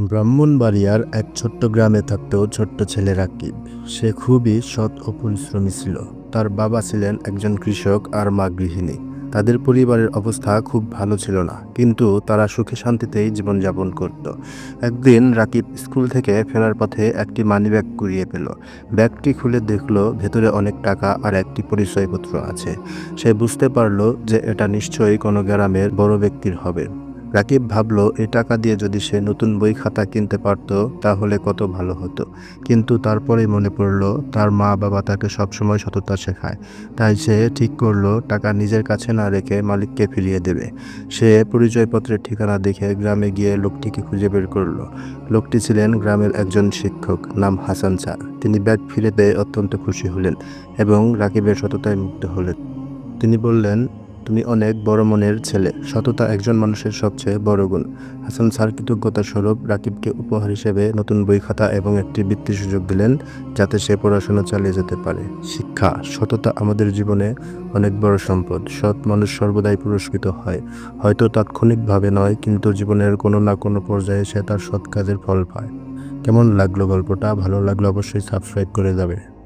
ব্রাহ্মণবাড়িয়ার এক ছোট্ট গ্রামে থাকত ছোট্ট ছেলে রাকিব। সে খুবই সৎ ও পরিশ্রমী ছিল। তার বাবা ছিলেন একজন কৃষক আর মা গৃহিণী। তাদের পরিবারের অবস্থা খুব ভালো ছিল না, কিন্তু তারা সুখে শান্তিতেই জীবনযাপন করত। একদিন রাকিব স্কুল থেকে ফেরার পথে একটি মানিব্যাগ কুড়িয়ে পেল। ব্যাগটি খুলে দেখলো ভেতরে অনেক টাকা আর একটি পরিচয়পত্র আছে। সে বুঝতে পারল যে এটা নিশ্চয়ই কোনো গ্রামের বড় ব্যক্তির হবে। রাকিব ভাবল এই টাকা দিয়ে যদি সে নতুন বই খাতা কিনতে পারত তাহলে কত ভালো হতো। কিন্তু তারপরেই মনে পড়ল তার মা বাবা তাকে সবসময় সততা শেখায়। তাই সে ঠিক করলো টাকা নিজের কাছে না রেখে মালিককে ফিরিয়ে দেবে। সে পরিচয়পত্রের ঠিকানা দেখে গ্রামে গিয়ে লোকটিকে খুঁজে বের করলো। লোকটি ছিলেন গ্রামের একজন শিক্ষক, নাম হাসান স্যার। তিনি ব্যাগ ফিরে পেয়ে অত্যন্ত খুশি হলেন এবং রাকিবের সততায় মুগ্ধ হলেন। তিনি বললেন, তুমি অনেক বড় মনের ছেলে। সততা একজন মানুষের সবচেয়ে বড় গুণ। হাসান স্যার কৃতজ্ঞতা স্বরূপ রাকিবকে উপহার হিসেবে নতুন বই খাতা এবং একটি বৃত্তির সুযোগ দিলেন, যাতে সে পড়াশোনা চালিয়ে যেতে পারে। শিক্ষা, সততা আমাদের জীবনে অনেক বড় সম্পদ। সৎ মানুষ সর্বদাই পুরস্কৃত হয়, হয়তো তাৎক্ষণিকভাবে নয়, কিন্তু জীবনের কোনো না কোনো পর্যায়ে সে তার সৎ কাজের ফল পায়। কেমন লাগলো গল্পটা? ভালো লাগলে অবশ্যই সাবস্ক্রাইব করে যাবে।